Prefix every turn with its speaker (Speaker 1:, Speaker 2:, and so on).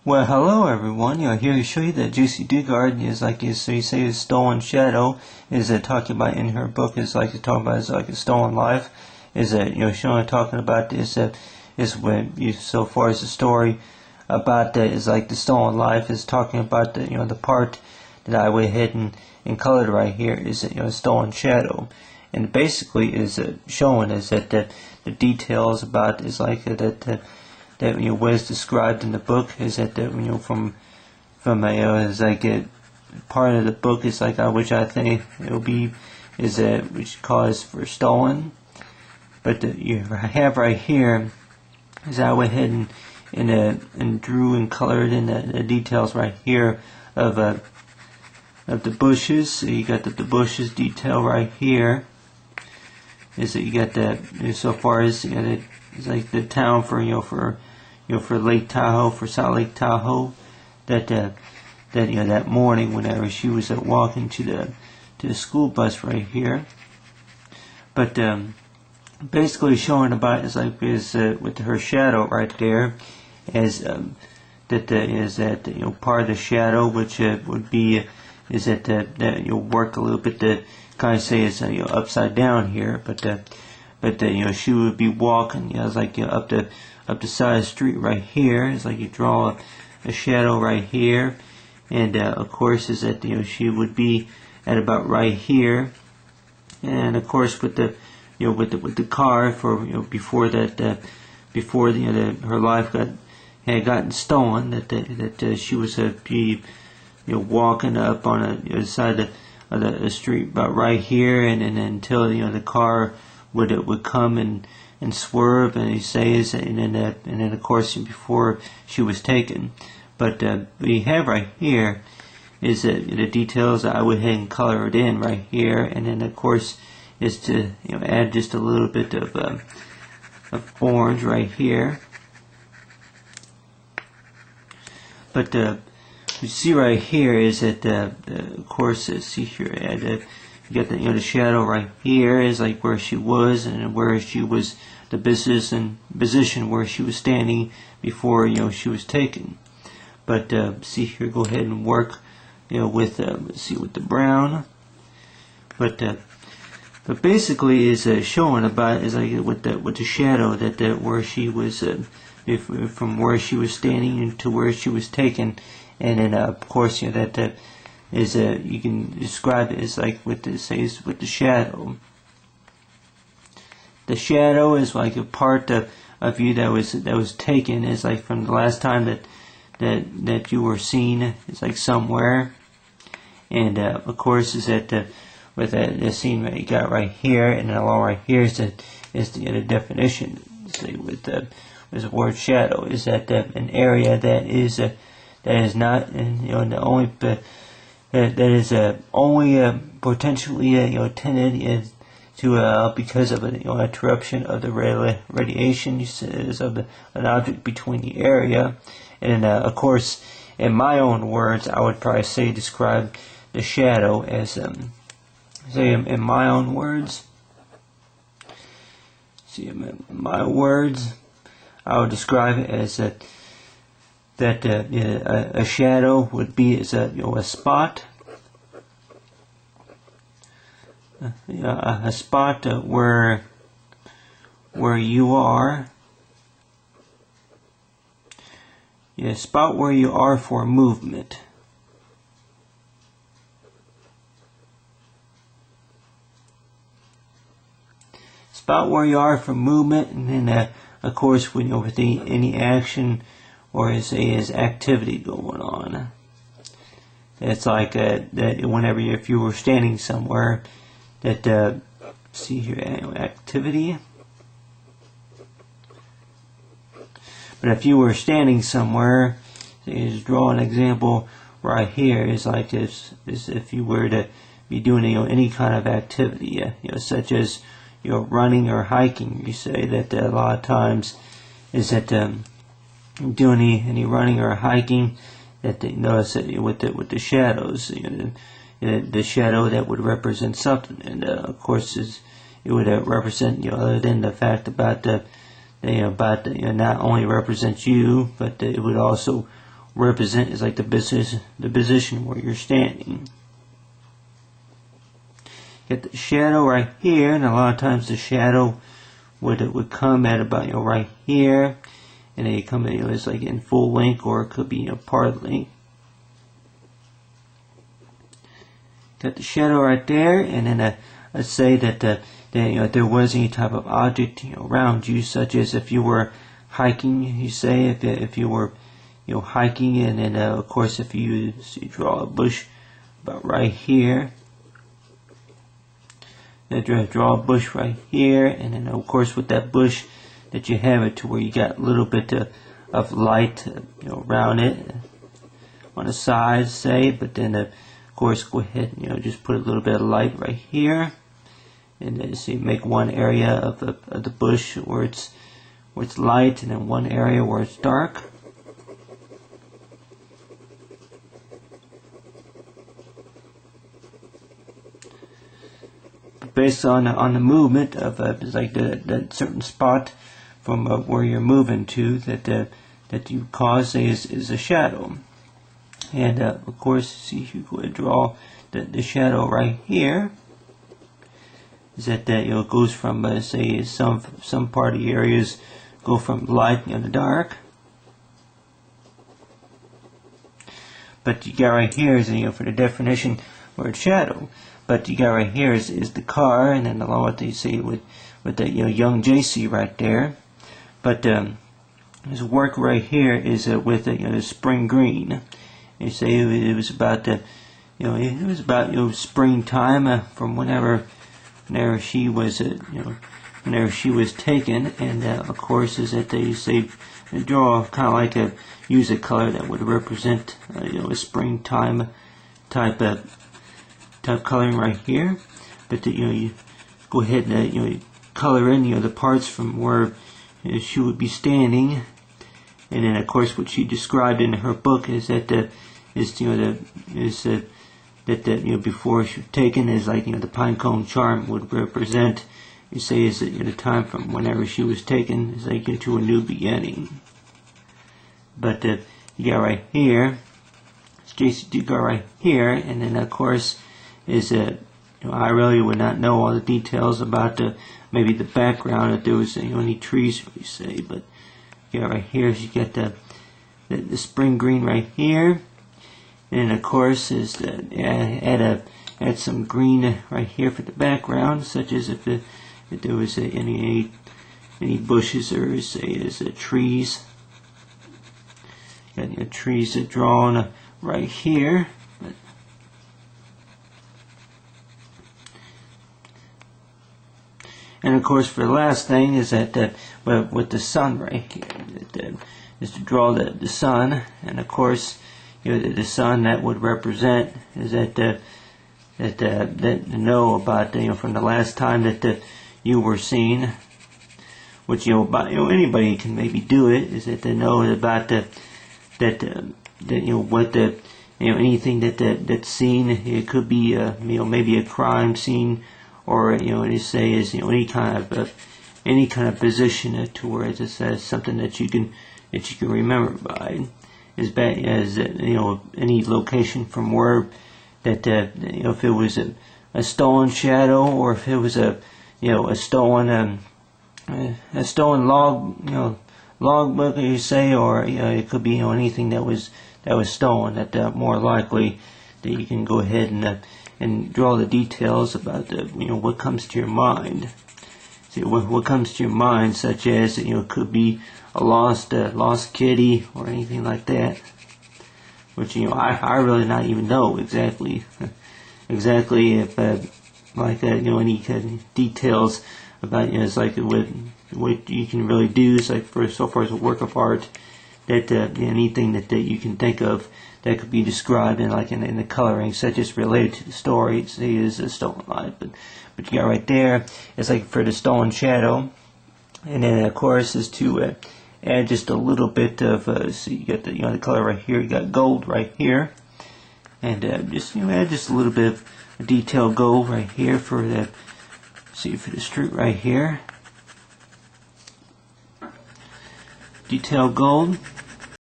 Speaker 1: Well, hello everyone. Here to show you that Jaycee Dugard is like so you say is stolen shadow is talking about in her book is like to talk about is like a stolen life is showing talking about this is when you so far as the story about that is like the stolen life is talking about the the part that I went ahead and colored right here is stolen shadow, and basically is showing is that the details about is like that what is described in the book is that from is like a part of the book is like which I think it'll be is that which cause for stolen, but you have right here is I went ahead and drew and colored in the details right here of the bushes. So you got the bushes detail right here. Is that you got that so far as it's like the town for for Lake Tahoe, for South Lake Tahoe, that that morning whenever she was walking to the school bus right here. But basically showing about is like with her shadow right there, as that part of the shadow which would be is that you'll work a little bit to kind of say it's upside down here, but she would be walking it's like up the side of the street right here. It's like you draw a shadow right here, and of course is that she would be at about right here, and of course with the with the car for before that before her life had gotten stolen, that she was be walking up on the side of the street about right here, and until the car would come and swerve, and he says, and then of course before she was taken. But we have right here is the details that I went ahead and color it in right here, and then of course is to add just a little bit of orange right here. But you see right here is that of course see here you got the shadow right here is like where she was, and where she was the position where she was standing before she was taken. But see here, go ahead and work with see with the brown. But basically is showing about is like with the shadow that where she was from where she was standing to where she was taken, and then of course that is you can describe it as like with the says with the shadow. The shadow is like a part of you that was taken is like from the last time that you were seen. It's like somewhere, and of course is that with the scene that you got right here, and then along right here is the definition. See with the word shadow is that an area that is not the only that is only potentially tended to because of an interruption of the radiation of an object between the area, and of course in my own words I would probably say describe the shadow as say in my own words. See in my words I would describe it as that a shadow would be as a spot. A spot where you are. A spot where you are for movement. Spot where you are for movement, and then of course when with any action or is activity going on. It's like that whenever if you were standing somewhere, that see here activity. But if you were standing somewhere, just draw an example right here is like this is if you were to be doing any kind of activity, such as running or hiking. You say that a lot of times is that doing any running or hiking, that they notice that with the shadows, the shadow that would represent something, and of course it would represent other than the fact about not only represent you, but it would also represent is like the position where you're standing. Get the shadow right here, and a lot of times the shadow would come at about right here, and then you come in, it's like in full length, or it could be part length. Got the shadow right there, and then let's say that if there was any type of object around you, such as if you were hiking, you say if you were hiking, and then of course if you draw a bush about right here. Draw a bush right here, and then of course with that bush that you have it to where you got a little bit of light around it on the sides, say, but then of course go ahead and just put a little bit of light right here, and then see, make one area of the bush where it's light, and then one area where it's dark. Based on the movement of like that certain spot from where you're moving to, that you cause is a shadow. And of course, see, if you go ahead and draw the shadow right here, is that it goes from say some part of the areas go from light to dark. But you got right here is for the definition where it's shadow. But you got right here is the car, and then along with, you see, with the young Jaycee right there. But his work right here is with the spring green. You say it was about the it was about springtime from whenever she was whenever she was taken, and of course is that they say draw kind of like use a color that would represent a springtime type coloring right here. But you go ahead and color in the parts from where she would be standing, and then of course what she described in her book is that before she was taken is like the pine cone charm would represent, you say, is the time from whenever she was taken is like into a new beginning. But you got right here, it's Jaycee Dugard right here, and then of course is I really would not know all the details about maybe the background, if there was any trees, we say, but yeah, right here is you get the spring green right here, and of course is add some green right here for the background, such as if there was any bushes, or say trees. Got trees drawn right here. And of course, for the last thing is that with the sun right here, is to draw the sun, and of course, the sun that would represent is that know about from the last time that you were seen, which anybody can maybe do it, is that they know about what anything that's seen. It could be maybe a crime scene, or they say is any kind of position to where it says something that you can remember by, as bad as any location from where that if it was a stolen shadow, or if it was a stolen log book, you say, or it could be anything that was stolen, that more likely that you can go ahead and draw the details about what comes to your mind. See what comes to your mind, such as it could be a lost kitty or anything like that, which I really not even know exactly if like any kind of details about it's like what you can really do. It's like for so far as a work of art, that anything that you can think of that could be described in the coloring, such as related to the story. It is a stolen life, but you got right there. It's like for the stolen shadow, and then of course is to add just a little bit of so you got the color right here. You got gold right here, and just add just a little bit of detail gold right here for the for the street right here. Detail gold.